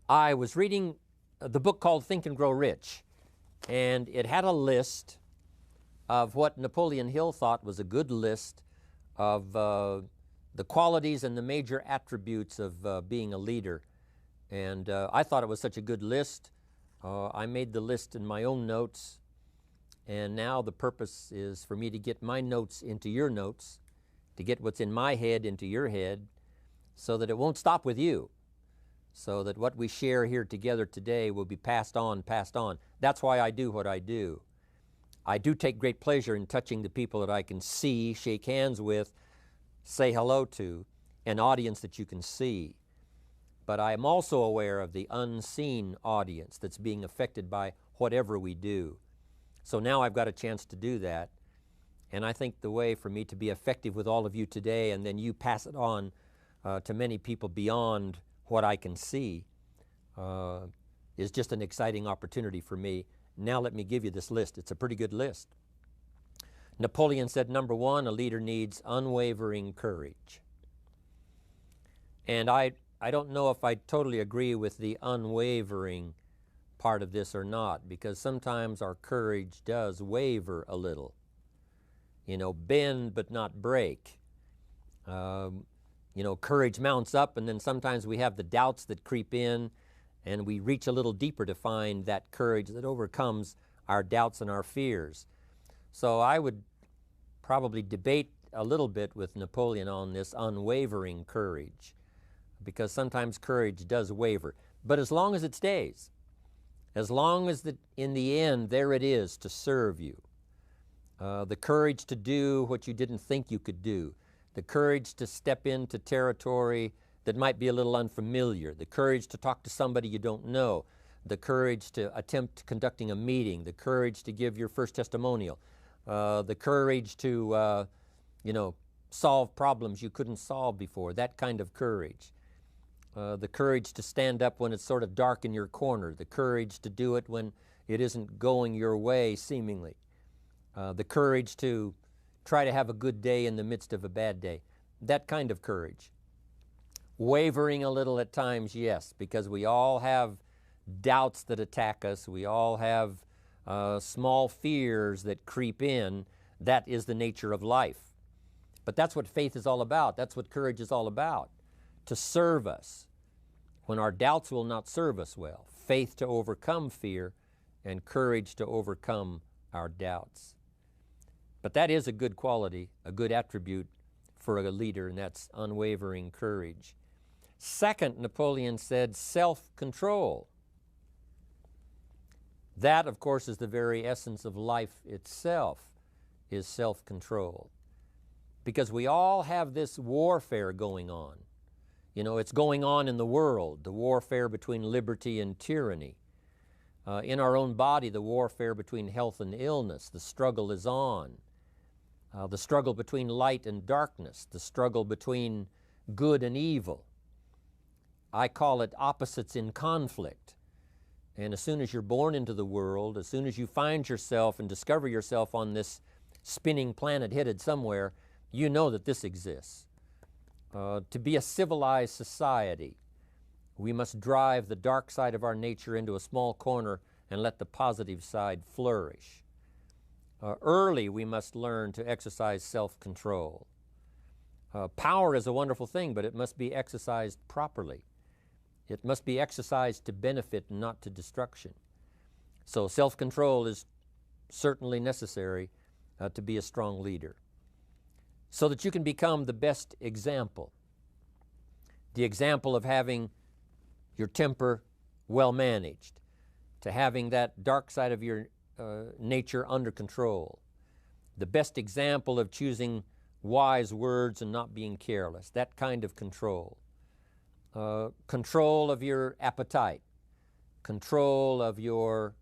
I was reading the book called Think and Grow Rich, and it had a list of what Napoleon Hill thought was a good list of the qualities and the major attributes of being a leader. And I thought it was such a good list. I made the list in my own notes, and now the purpose is for me to get my notes into your notes, to get what's in my head into your head, so that it won't stop with you, so that what we share here together today will be passed on, passed on. That's why I do what I do. I do take great pleasure in touching the people that I can see, shake hands with, say hello to, an audience that you can see. But I am also aware of the unseen audience that's being affected by whatever we do. So now I've got a chance to do that. And I think the way for me to be effective with all of you today, and then you pass it on to many people beyond what I can see, is just an exciting opportunity for me. Now let me give you this list. It's a pretty good list. Napoleon said, number one, a leader needs unwavering courage. And I don't know if I totally agree with the unwavering part of this or not, because sometimes our courage does waver a little. You know, bend but not break. You know, courage mounts up, and then sometimes we have the doubts that creep in, and we reach a little deeper to find that courage that overcomes our doubts and our fears. So I would probably debate a little bit with Napoleon on this unwavering courage, because sometimes courage does waver. But as long as it stays, as long as in the end there it is to serve you, the courage to do what you didn't think you could do, the courage to step into territory that might be a little unfamiliar, the courage to talk to somebody you don't know, the courage to attempt conducting a meeting, the courage to give your first testimonial, the courage to, solve problems you couldn't solve before, that kind of courage. The courage to stand up when it's sort of dark in your corner, the courage to do it when it isn't going your way, seemingly. The courage to try to have a good day in the midst of a bad day, that kind of courage. Wavering a little at times, yes, because we all have doubts that attack us. We all have small fears that creep in. That is the nature of life. But that's what faith is all about. That's what courage is all about, to serve us when our doubts will not serve us well. Faith to overcome fear, and courage to overcome our doubts. But that is a good quality, a good attribute for a leader, and that's unwavering courage. Second, Napoleon said self-control. That, of course, is the very essence of life itself, is self-control. Because we all have this warfare going on. You know, it's going on in the world, the warfare between liberty and tyranny. In our own body, the warfare between health and illness, the struggle is on. The struggle between light and darkness, the struggle between good and evil. I call it opposites in conflict. And as soon as you're born into the world, as soon as you find yourself and discover yourself on this spinning planet headed somewhere, you know that this exists. To be a civilized society, we must drive the dark side of our nature into a small corner and let the positive side flourish. Early, we must learn to exercise self-control. Power is a wonderful thing, but it must be exercised properly. It must be exercised to benefit and not to destruction. So self-control is certainly necessary to be a strong leader, so that you can become the best example. The example of having your temper well managed, to having that dark side of your nature under control. The best example of choosing wise words and not being careless, that kind of control. Control of your appetite, control of your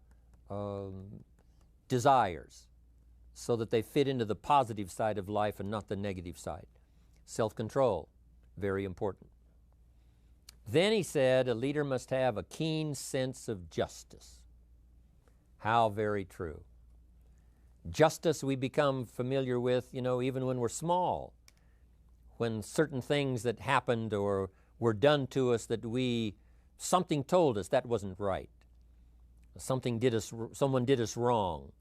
desires, so that they fit into the positive side of life and not the negative side. Self-control, very important. Then he said a leader must have a keen sense of justice. How very true. Justice we become familiar with, even when we're small, when certain things that happened or were done to us that we something told us that wasn't right. Someone did us wrong.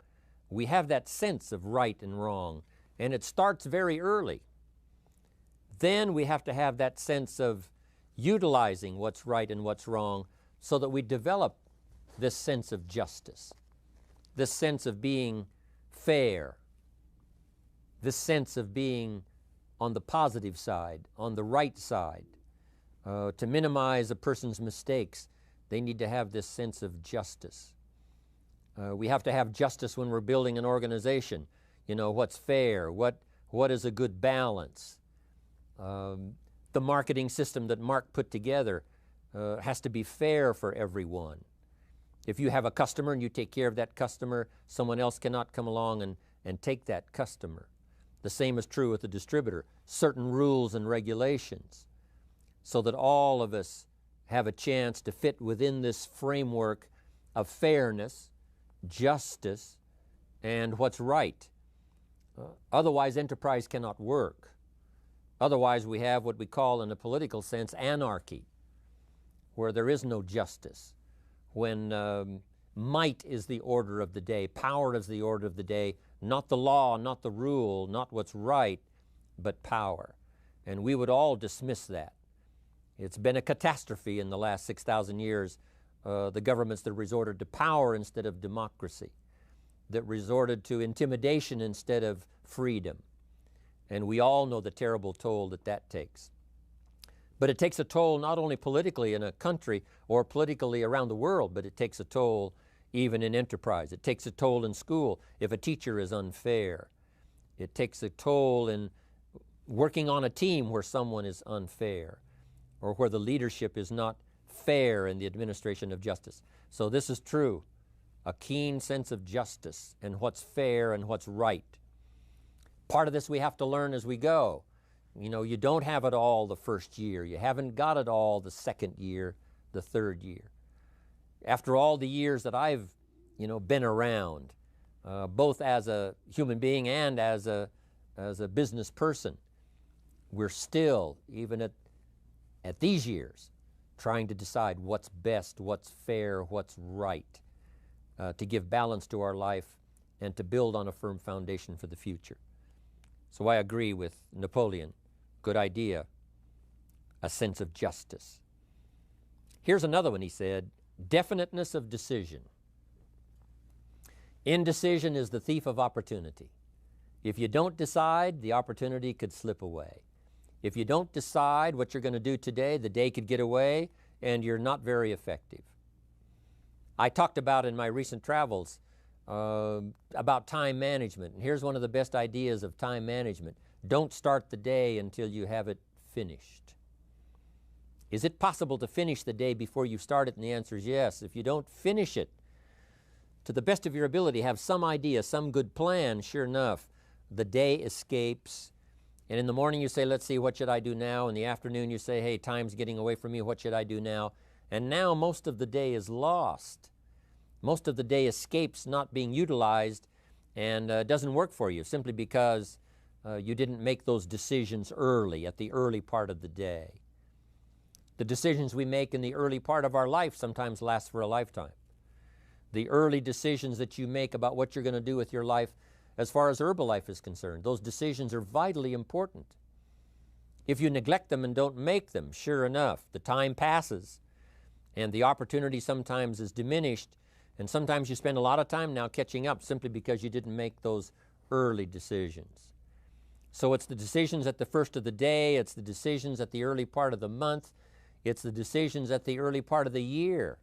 We have that sense of right and wrong, and it starts very early. Then we have to have that sense of utilizing what's right and what's wrong so that we develop this sense of justice, this sense of being fair, this sense of being on the positive side, on the right side. To minimize a person's mistakes, they need to have this sense of justice. We have to have justice when we're building an organization. You know, what's fair, what is a good balance. The marketing system that Mark put together has to be fair for everyone. If you have a customer and you take care of that customer, someone else cannot come along and take that customer. The same is true with the distributor. Certain rules and regulations so that all of us have a chance to fit within this framework of fairness, justice, and what's right. Otherwise, enterprise cannot work. Otherwise, we have what we call, in a political sense, anarchy, where there is no justice, when might is the order of the day, power is the order of the day, not the law, not the rule, not what's right, but power. And we would all dismiss that. It's been a catastrophe in the last 6,000 years, the governments that resorted to power instead of democracy, that resorted to intimidation instead of freedom. And we all know the terrible toll that that takes. But it takes a toll not only politically in a country or politically around the world, but it takes a toll even in enterprise. It takes a toll in school if a teacher is unfair. It takes a toll in working on a team where someone is unfair, or where the leadership is not fair in the administration of justice. So this is true, a keen sense of justice and what's fair and what's right. Part of this we have to learn as we go. You know, you don't have it all the first year. You haven't got it all the second year, the third year. After all the years that I've, been around, both as a human being and as a business person, we're still, even at these years, trying to decide what's best, what's fair, what's right, to give balance to our life and to build on a firm foundation for the future. So I agree with Napoleon. Good idea. A sense of justice. Here's another one, he said, definiteness of decision. Indecision is the thief of opportunity. If you don't decide, the opportunity could slip away. If you don't decide what you're going to do today, the day could get away and you're not very effective. I talked about in my recent travels about time management. And here's one of the best ideas of time management. Don't start the day until you have it finished. Is it possible to finish the day before you start it? And the answer is yes. If you don't finish it to the best of your ability, have some idea, some good plan, sure enough, the day escapes. And in the morning you say, let's see, what should I do now? In the afternoon you say, hey, time's getting away from me, what should I do now? And now most of the day is lost. Most of the day escapes not being utilized and doesn't work for you simply because you didn't make those decisions early, at the early part of the day. The decisions we make in the early part of our life sometimes last for a lifetime. The early decisions that you make about what you're going to do with your life as far as Herbalife is concerned, those decisions are vitally important. If you neglect them and don't make them, sure enough, the time passes and the opportunity sometimes is diminished, and sometimes you spend a lot of time now catching up simply because you didn't make those early decisions. So it's the decisions at the first of the day, it's the decisions at the early part of the month, it's the decisions at the early part of the year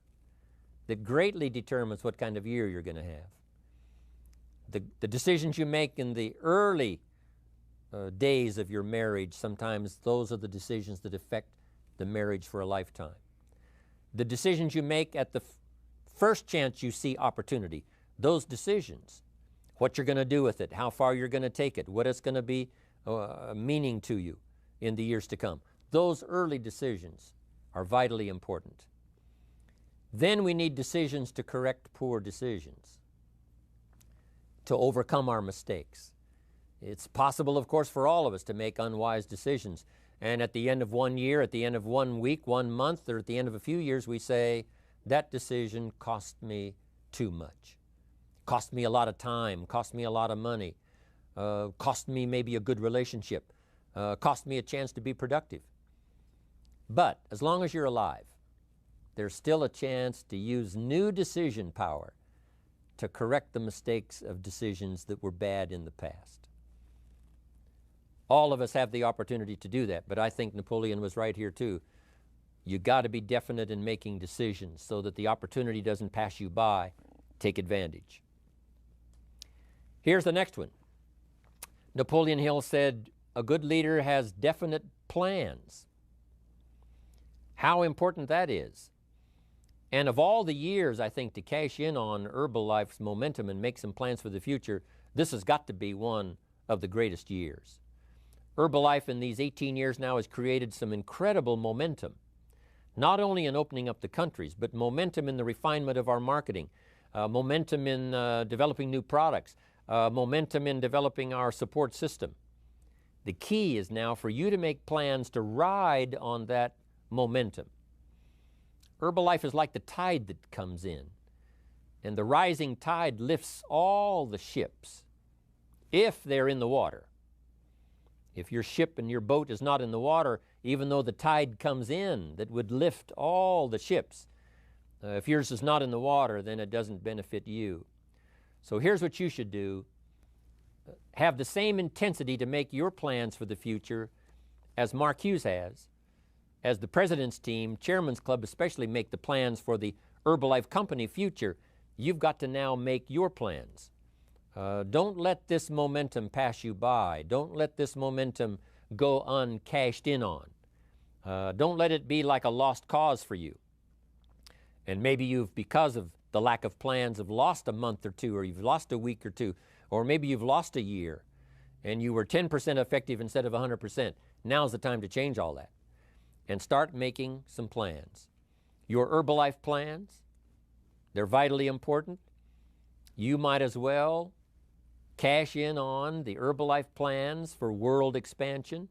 that greatly determines what kind of year you're going to have. The decisions you make in the early days of your marriage, sometimes those are the decisions that affect the marriage for a lifetime. The decisions you make at the first chance you see opportunity, those decisions, what you're going to do with it, how far you're going to take it, what it's going to be meaning to you in the years to come. Those early decisions are vitally important. Then we need decisions to correct poor decisions, to overcome our mistakes. It's possible, of course, for all of us to make unwise decisions. And at the end of 1 year, at the end of 1 week, 1 month, or at the end of a few years, we say, that decision cost me too much. Cost me a lot of time, cost me a lot of money, cost me maybe a good relationship, cost me a chance to be productive. But as long as you're alive, there's still a chance to use new decision power to correct the mistakes of decisions that were bad in the past. All of us have the opportunity to do that, but I think Napoleon was right here too. You got to be definite in making decisions so that the opportunity doesn't pass you by. Take advantage. Here's the next one. Napoleon Hill said, a good leader has definite plans. How important that is. And of all the years, I think, to cash in on Herbalife's momentum and make some plans for the future, this has got to be one of the greatest years. Herbalife in these 18 years now has created some incredible momentum, not only in opening up the countries, but momentum in the refinement of our marketing, momentum in developing new products, momentum in developing our support system. The key is now for you to make plans to ride on that momentum. Herbalife is like the tide that comes in, and the rising tide lifts all the ships if they're in the water. If your ship and your boat is not in the water, even though the tide comes in that would lift all the ships, if yours is not in the water, then it doesn't benefit you. So here's what you should do. Have the same intensity to make your plans for the future as Mark Hughes has, as the President's team, Chairman's Club especially, make the plans for the Herbalife Company future. You've got to now make your plans. Don't let this momentum pass you by. Don't let this momentum go uncashed in on. Don't let it be like a lost cause for you. And maybe you've, because of the lack of plans, have lost a month or two, or you've lost a week or two, or maybe you've lost a year, and you were 10% effective instead of 100%. Now's the time to change all that and start making some plans. Your Herbalife plans, they're vitally important. You might as well cash in on the Herbalife plans for world expansion,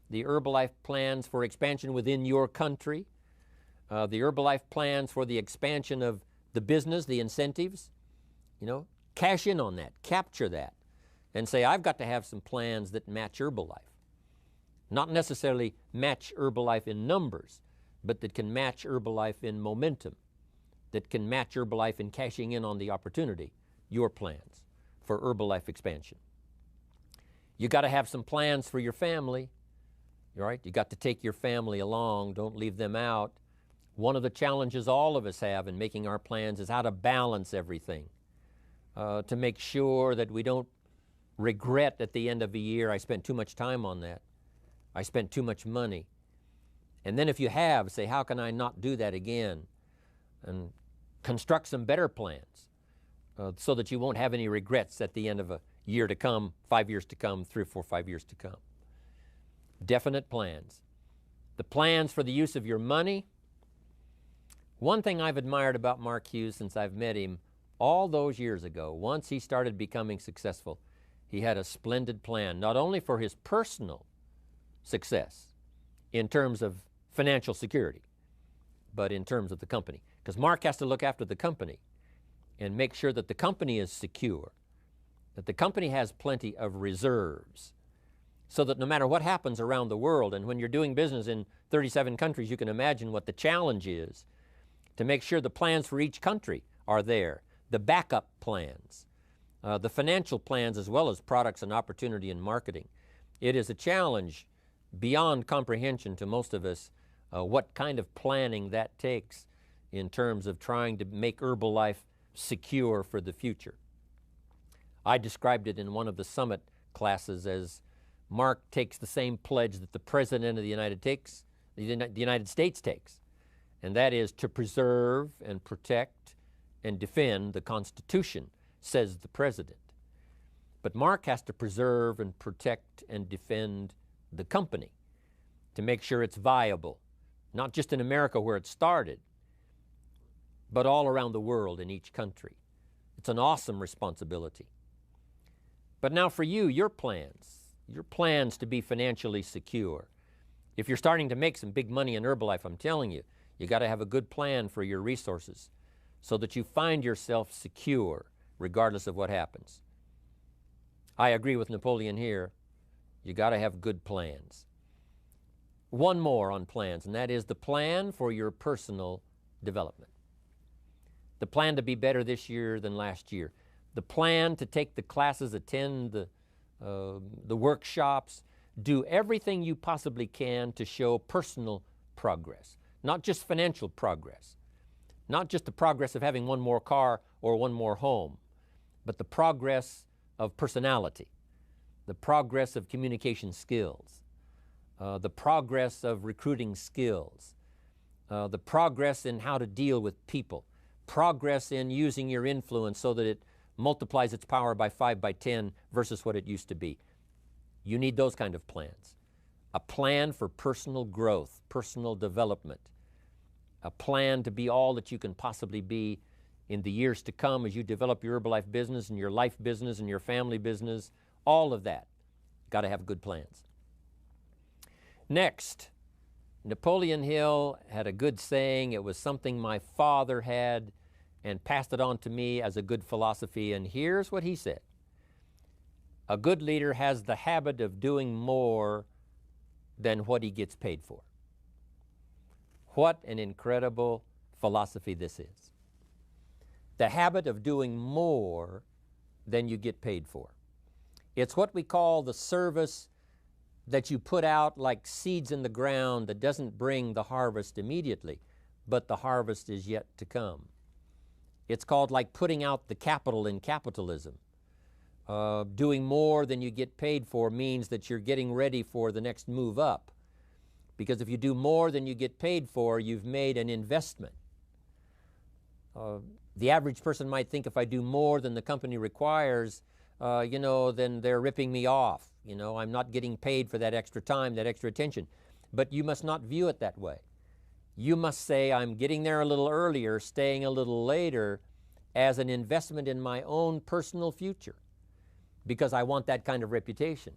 the Herbalife plans for expansion within your country, the Herbalife plans for the expansion of the business, the incentives. You know, cash in on that, capture that, and say, I've got to have some plans that match Herbalife. Not necessarily match Herbalife in numbers, but that can match Herbalife in momentum, that can match Herbalife in cashing in on the opportunity, your plans for Herbalife expansion. You got to have some plans for your family, all right? You got to take your family along, don't leave them out. One of the challenges all of us have in making our plans is how to balance everything, to make sure that we don't regret at the end of a year, I spent too much time on that. I spent too much money. And then if you have, say, how can I not do that again? And construct some better plans so that you won't have any regrets at the end of a year to come, 5 years to come, 3 or 4, 5 years to come. Definite plans. The plans for the use of your money. One thing I've admired about Mark Hughes since I've met him all those years ago, once he started becoming successful, he had a splendid plan, not only for his personal success in terms of financial security, but in terms of the company. Because Mark has to look after the company and make sure that the company is secure, that the company has plenty of reserves, so that no matter what happens around the world, and when you're doing business in 37 countries, you can imagine what the challenge is to make sure the plans for each country are there, the backup plans, the financial plans, as well as products and opportunity and marketing. It is a challenge beyond comprehension to most of us what kind of planning that takes in terms of trying to make Herbalife secure for the future. I described it in one of the summit classes as Mark takes the same pledge that the President of the United States takes, and that is to preserve and protect and defend the Constitution, says the President. But Mark has to preserve and protect and defend the company to make sure it's viable, not just in America where it started, but all around the world in each country. It's an awesome responsibility. But now for you, your plans to be financially secure, If you're starting to make some big money in Herbalife, I'm telling you, you got to have a good plan for your resources so that you find yourself secure regardless of what happens. I agree with Napoleon here. You got to have good plans. One more on plans, and that is the plan for your personal development. The plan to be better this year than last year. The plan to take the classes, attend the workshops, do everything you possibly can to show personal progress, not just financial progress, not just the progress of having one more car or one more home, but the progress of personality, the progress of communication skills, the progress of recruiting skills, the progress in how to deal with people, progress in using your influence so that it multiplies its power by 5 by 10 versus what it used to be. You need those kind of plans. A plan for personal growth, personal development, a plan to be all that you can possibly be in the years to come as you develop your Herbalife business and your life business and your family business, all of that. Got to have good plans. Next, Napoleon Hill had a good saying. It was something my father had and passed it on to me as a good philosophy, and here's what he said. A good leader has the habit of doing more than what he gets paid for. What an incredible philosophy this is. The habit of doing more than you get paid for. It's what we call the service that you put out like seeds in the ground that doesn't bring the harvest immediately, but the harvest is yet to come. It's called like putting out the capital in capitalism. Doing more than you get paid for means that you're getting ready for the next move up. Because if you do more than you get paid for, you've made an investment. The average person might think if I do more than the company requires, then they're ripping me off. I'm not getting paid for that extra time, that extra attention. But you must not view it that way. You must say, I'm getting there a little earlier, staying a little later, as an investment in my own personal future. Because I want that kind of reputation.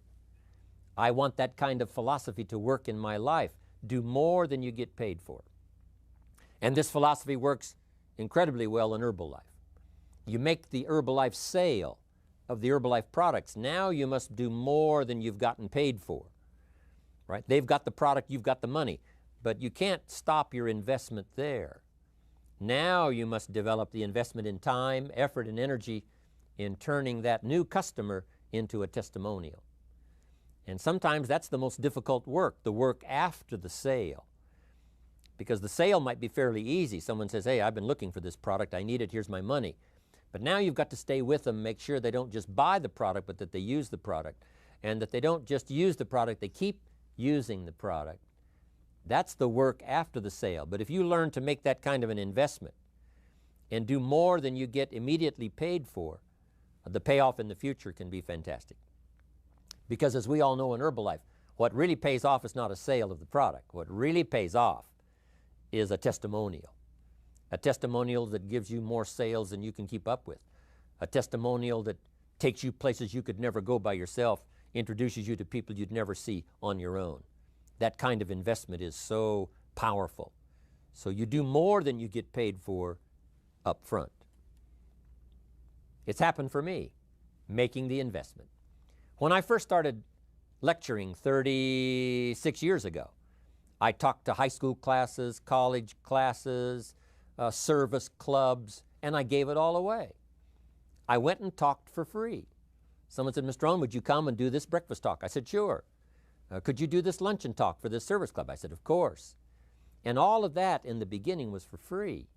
I want that kind of philosophy to work in my life. Do more than you get paid for. And this philosophy works incredibly well in Herbalife. You make the Herbalife sale of the Herbalife products. Now you must do more than you've gotten paid for. Right? They've got the product, you've got the money. But you can't stop your investment there. Now you must develop the investment in time, effort, and energy in turning that new customer into a testimonial. And sometimes that's the most difficult work, the work after the sale. Because the sale might be fairly easy. Someone says, hey, I've been looking for this product, I need it, here's my money. But now you've got to stay with them, make sure they don't just buy the product, but that they use the product. And that they don't just use the product, they keep using the product. That's the work after the sale. But if you learn to make that kind of an investment and do more than you get immediately paid for, the payoff in the future can be fantastic. Because as we all know in Herbalife, what really pays off is not a sale of the product. What really pays off is a testimonial. A testimonial that gives you more sales than you can keep up with. A testimonial that takes you places you could never go by yourself, introduces you to people you'd never see on your own. That kind of investment is so powerful. So you do more than you get paid for up front. It's happened for me, making the investment. When I first started lecturing 36 years ago, I talked to high school classes, college classes, service clubs, and I gave it all away. I went and talked for free. Someone said, Mr. Rohn, would you come and do this breakfast talk? I said, sure. Could you do this luncheon talk for this service club? I said, of course. And all of that in the beginning was for free.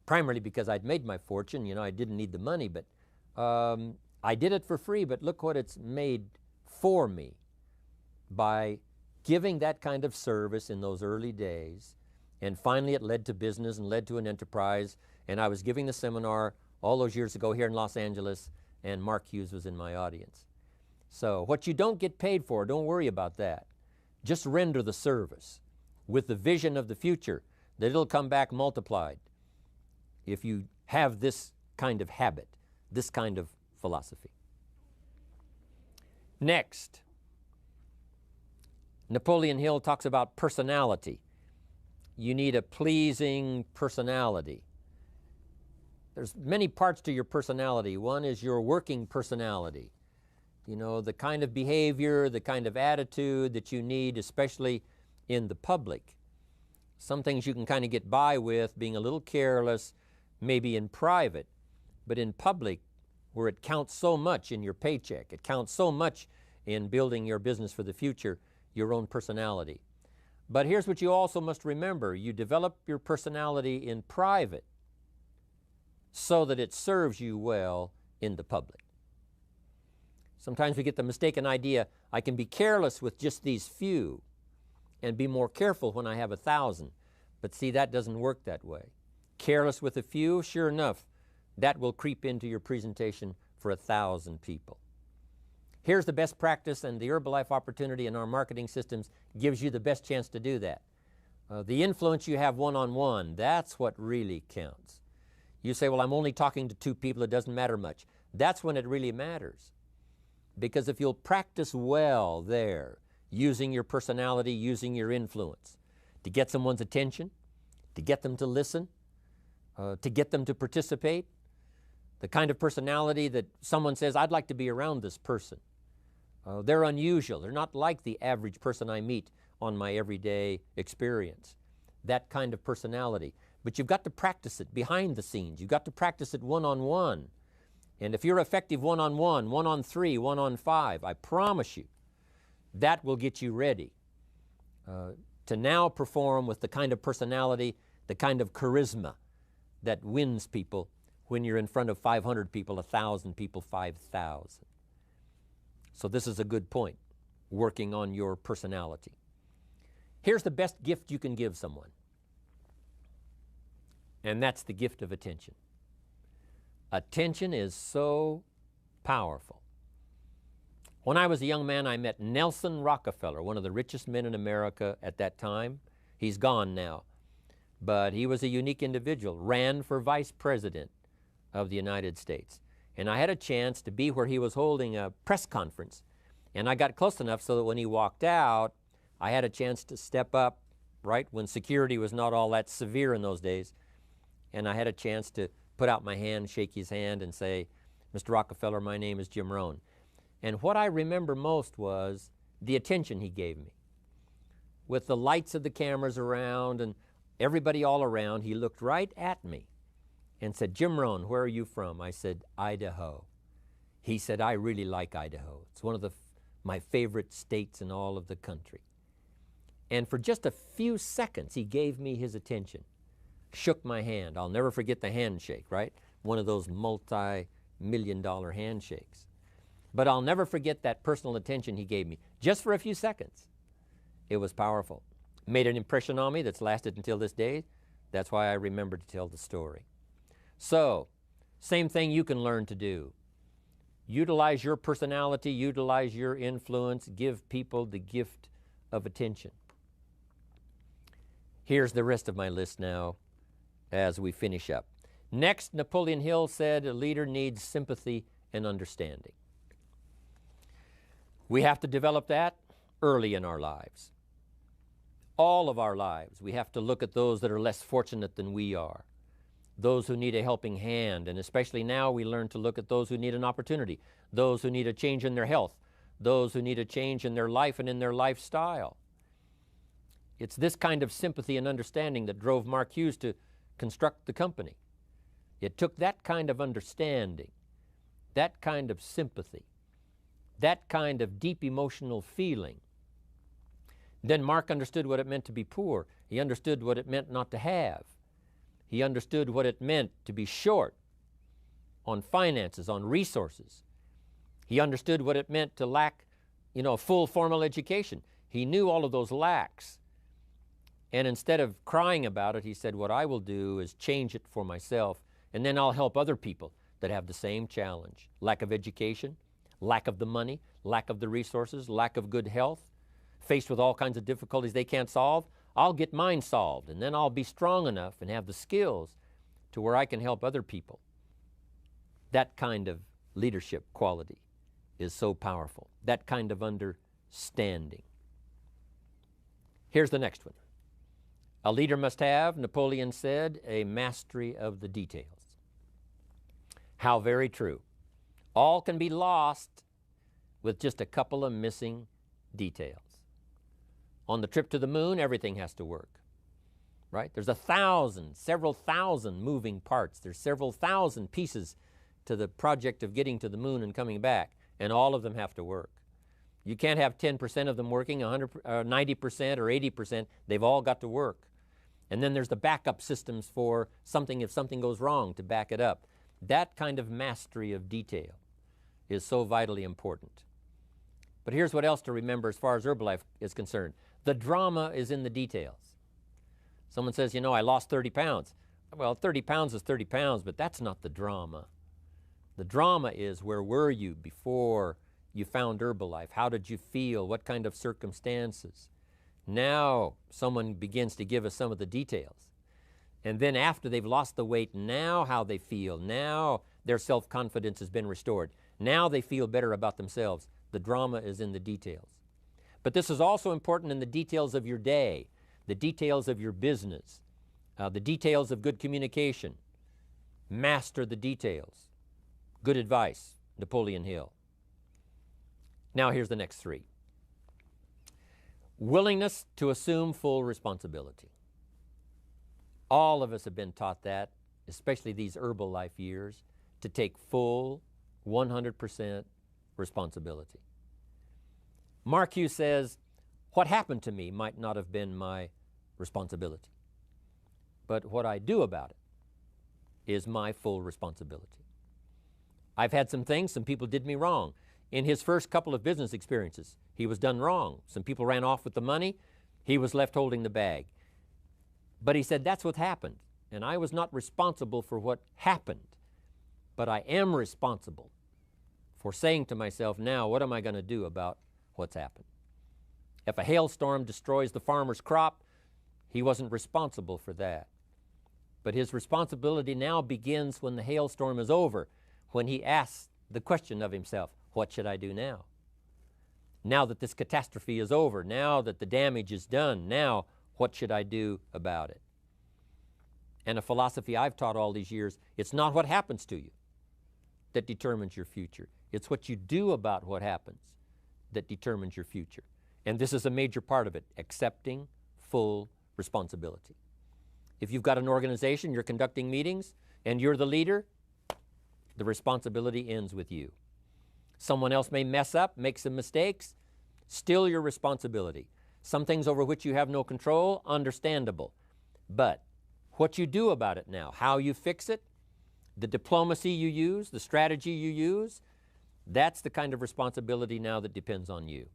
Primarily because I'd made my fortune, I didn't need the money, but I did it for free, but look what it's made for me by giving that kind of service in those early days. And finally it led to business and led to an enterprise. And I was giving the seminar all those years ago here in Los Angeles, and Mark Hughes was in my audience. So what you don't get paid for, don't worry about that. Just render the service with the vision of the future that it'll come back multiplied if you have this kind of habit, this kind of philosophy. Next, Napoleon Hill talks about personality. You need a pleasing personality. There's many parts to your personality. One is your working personality. You know, the kind of behavior, the kind of attitude that you need, especially in the public. Some things you can kind of get by with being a little careless, maybe in private, but in public, where it counts so much in your paycheck, it counts so much in building your business for the future, your own personality. But here's what you also must remember. You develop your personality in private so that it serves you well in the public. Sometimes we get the mistaken idea, I can be careless with just these few and be more careful when I have 1,000. But see, that doesn't work that way. Careless with a few, sure enough, that will creep into your presentation for 1,000 people. Here's the best practice, and the Herbalife opportunity in our marketing systems gives you the best chance to do that. The influence you have one-on-one, that's what really counts. You say, well, I'm only talking to 2 people, it doesn't matter much. That's when it really matters. Because if you'll practice well there, using your personality, using your influence, to get someone's attention, to get them to listen, to get them to participate, the kind of personality that someone says, I'd like to be around this person. They're unusual. They're not like the average person I meet on my everyday experience. That kind of personality. But you've got to practice it behind the scenes. You've got to practice it one-on-one. And if you're effective one-on-one, 1-on-3, 1-on-5, I promise you, that will get you ready to now perform with the kind of personality, the kind of charisma that wins people when you're in front of 500 people, 1,000 people, 5,000. So this is a good point, working on your personality. Here's the best gift you can give someone, and that's the gift of attention. Attention is so powerful. When I was a young man, I met Nelson Rockefeller, one of the richest men in America at that time. He's gone now, but he was a unique individual, ran for vice president of the United States. And I had a chance to be where he was holding a press conference. And I got close enough so that when he walked out, I had a chance to step up, right, when security was not all that severe in those days. And I had a chance to put out my hand, shake his hand, and say, Mr. Rockefeller, my name is Jim Rohn. And what I remember most was the attention he gave me. With the lights of the cameras around and everybody all around, he looked right at me and said, Jim Rohn, where are you from? I said, Idaho. He said, I really like Idaho. It's one of my favorite states in all of the country. And for just a few seconds, he gave me his attention, shook my hand. I'll never forget the handshake, right? One of those multi-million-dollar handshakes. But I'll never forget that personal attention he gave me, just for a few seconds. It was powerful. Made an impression on me that's lasted until this day. That's why I remember to tell the story. So, same thing you can learn to do. Utilize your personality, utilize your influence, give people the gift of attention. Here's the rest of my list now as we finish up. Next, Napoleon Hill said a leader needs sympathy and understanding. We have to develop that early in our lives. All of our lives, we have to look at those that are less fortunate than we are, those who need a helping hand, and especially now we learn to look at those who need an opportunity, those who need a change in their health, those who need a change in their life and in their lifestyle. It's this kind of sympathy and understanding that drove Mark Hughes to construct the company. It took that kind of understanding, that kind of sympathy, that kind of deep emotional feeling. Then Mark understood what it meant to be poor. He understood what it meant not to have. He understood what it meant to be short on finances, on resources. He understood what it meant to lack, a full formal education. He knew all of those lacks. And instead of crying about it, he said, what I will do is change it for myself, and then I'll help other people that have the same challenge. Lack of education, lack of the money, lack of the resources, lack of good health, faced with all kinds of difficulties they can't solve. I'll get mine solved, and then I'll be strong enough and have the skills to where I can help other people. That kind of leadership quality is so powerful. That kind of understanding. Here's the next one. A leader must have, Napoleon said, a mastery of the details. How very true. All can be lost with just a couple of missing details. On the trip to the moon, everything has to work, right? There's several thousand moving parts. There's several thousand pieces to the project of getting to the moon and coming back, and all of them have to work. You can't have 10% of them working, 90% or 80%. They've all got to work. And then there's the backup systems for something if something goes wrong to back it up. That kind of mastery of detail is so vitally important. But here's what else to remember as far as Herbalife is concerned. The drama is in the details. Someone says, you know, I lost 30 pounds. Well, 30 pounds is 30 pounds, but that's not the drama. The drama is, where were you before you found Herbalife? How did you feel? What kind of circumstances? Now someone begins to give us some of the details. And then after they've lost the weight, now how they feel. Now their self-confidence has been restored. Now they feel better about themselves. The drama is in the details. But this is also important in the details of your day, the details of your business, the details of good communication. Master the details. Good advice, Napoleon Hill. Now here's the next three. Willingness to assume full responsibility. All of us have been taught that, especially these Herbalife years, to take full 100% responsibility. Mark Hughes says, what happened to me might not have been my responsibility, but what I do about it is my full responsibility. I've had some people did me wrong. In his first couple of business experiences, he was done wrong. Some people ran off with the money. He was left holding the bag. But he said, that's what happened. And I was not responsible for what happened, but I am responsible for saying to myself, now, what am I going to do about what's happened? If a hailstorm destroys the farmer's crop, he wasn't responsible for that. But his responsibility now begins when the hailstorm is over, when he asks the question of himself, what should I do now? Now that this catastrophe is over, now that the damage is done, now what should I do about it? And a philosophy I've taught all these years, it's not what happens to you that determines your future. It's what you do about what happens that determines your future. And this is a major part of it, accepting full responsibility. If you've got an organization, you're conducting meetings, and you're the leader, the responsibility ends with you. Someone else may mess up, make some mistakes, still your responsibility. Some things over which you have no control, understandable. But what you do about it now, how you fix it, the diplomacy you use, the strategy you use, that's the kind of responsibility now that depends on you.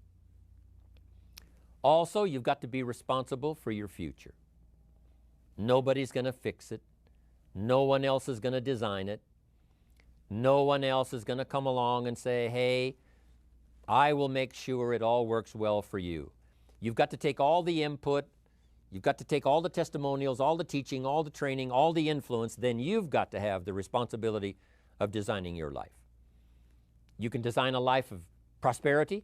Also, you've got to be responsible for your future. Nobody's going to fix it. No one else is going to design it. No one else is going to come along and say, hey, I will make sure it all works well for you. You've got to take all the input, you've got to take all the testimonials, all the teaching, all the training, all the influence, then you've got to have the responsibility of designing your life. You can design a life of prosperity,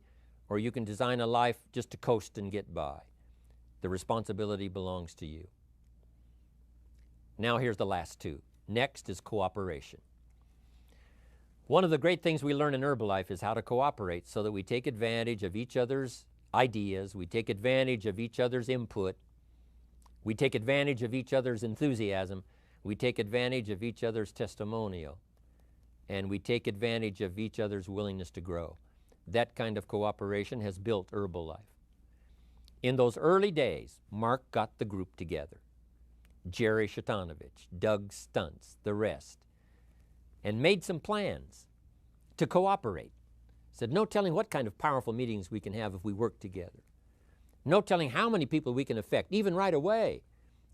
or you can design a life just to coast and get by. The responsibility belongs to you. Now here's the last two. Next is cooperation. One of the great things we learn in Herbalife is how to cooperate so that we take advantage of each other's ideas, we take advantage of each other's input, we take advantage of each other's enthusiasm, we take advantage of each other's testimonial, and we take advantage of each other's willingness to grow. That kind of cooperation has built Herbalife. In those early days, Mark got the group together. Jerry Shatanovich, Doug Stuntz, the rest, and made some plans to cooperate. Said, no telling what kind of powerful meetings we can have if we work together. No telling how many people we can affect, even right away,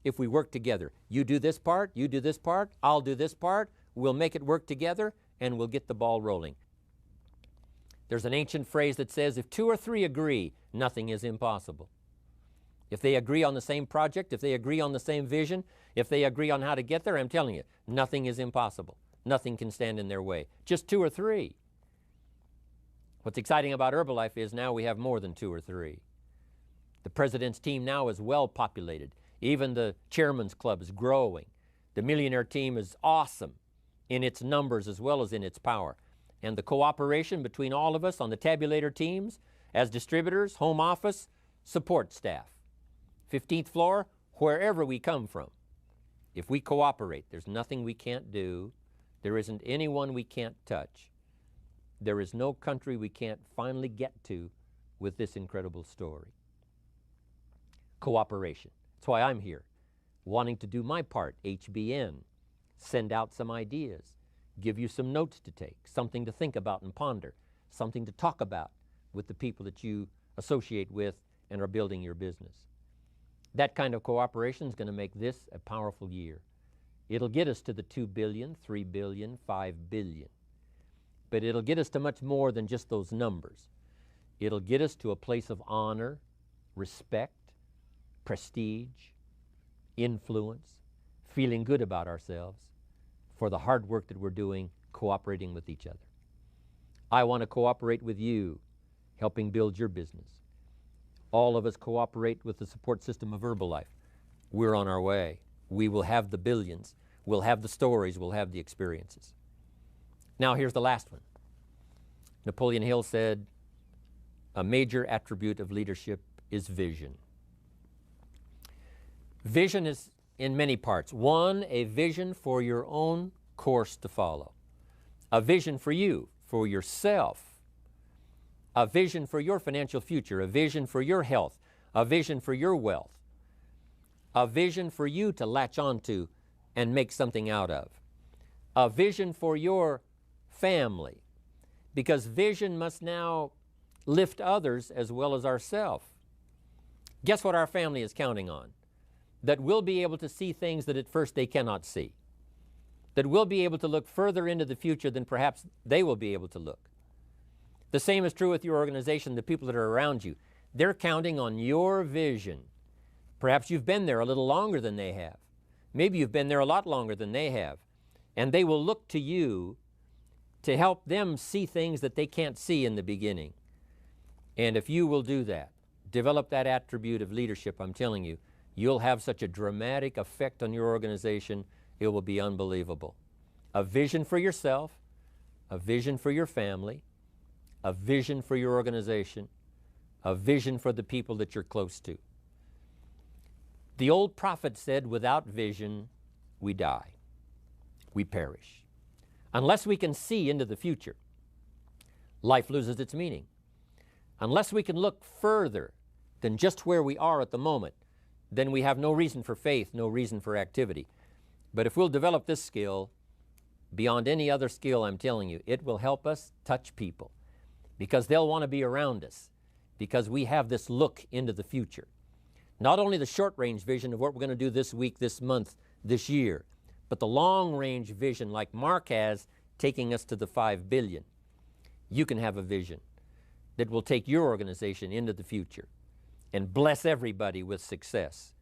if we work together. You do this part, you do this part, I'll do this part, we'll make it work together, and we'll get the ball rolling. There's an ancient phrase that says, if two or three agree, nothing is impossible. If they agree on the same project, if they agree on the same vision, if they agree on how to get there, I'm telling you, nothing is impossible. Nothing can stand in their way. Just two or three. What's exciting about Herbalife is now we have more than two or three. The president's team now is well populated. Even the chairman's club is growing. The millionaire team is awesome in its numbers as well as in its power. And the cooperation between all of us on the tabulator teams, as distributors, home office, support staff, 15th floor, wherever we come from. If we cooperate, there's nothing we can't do. There isn't anyone we can't touch. There is no country we can't finally get to with this incredible story. Cooperation. That's why I'm here, wanting to do my part, HBN, send out some ideas, give you some notes to take, something to think about and ponder, something to talk about with the people that you associate with and are building your business. That kind of cooperation is going to make this a powerful year. It'll get us to the 2 billion, 3 billion, 5 billion. But it'll get us to much more than just those numbers. It'll get us to a place of honor, respect, prestige, influence, feeling good about ourselves for the hard work that we're doing, cooperating with each other. I want to cooperate with you, helping build your business. All of us cooperate with the support system of Herbalife. We're on our way. We will have the billions. We'll have the stories. We'll have the experiences. Now here's the last one. Napoleon Hill said, a major attribute of leadership is vision. Vision is in many parts. One, a vision for your own course to follow. A vision for you, for yourself. A vision for your financial future, a vision for your health, a vision for your wealth, a vision for you to latch onto and make something out of, a vision for your family, because vision must now lift others as well as ourselves. Guess what our family is counting on? That we'll be able to see things that at first they cannot see, that we'll be able to look further into the future than perhaps they will be able to look. The same is true with your organization, the people that are around you. They're counting on your vision. Perhaps you've been there a little longer than they have. Maybe you've been there a lot longer than they have. And they will look to you to help them see things that they can't see in the beginning. And if you will do that, develop that attribute of leadership, I'm telling you, you'll have such a dramatic effect on your organization, it will be unbelievable. A vision for yourself, a vision for your family, a vision for your organization, a vision for the people that you're close to. The old prophet said, without vision, we die. We perish. Unless we can see into the future, life loses its meaning. Unless we can look further than just where we are at the moment, then we have no reason for faith, no reason for activity. But if we'll develop this skill, beyond any other skill, I'm telling you, it will help us touch people, because they'll want to be around us, because we have this look into the future. Not only the short-range vision of what we're going to do this week, this month, this year, but the long-range vision like Mark has, taking us to the 5 billion. You can have a vision that will take your organization into the future and bless everybody with success.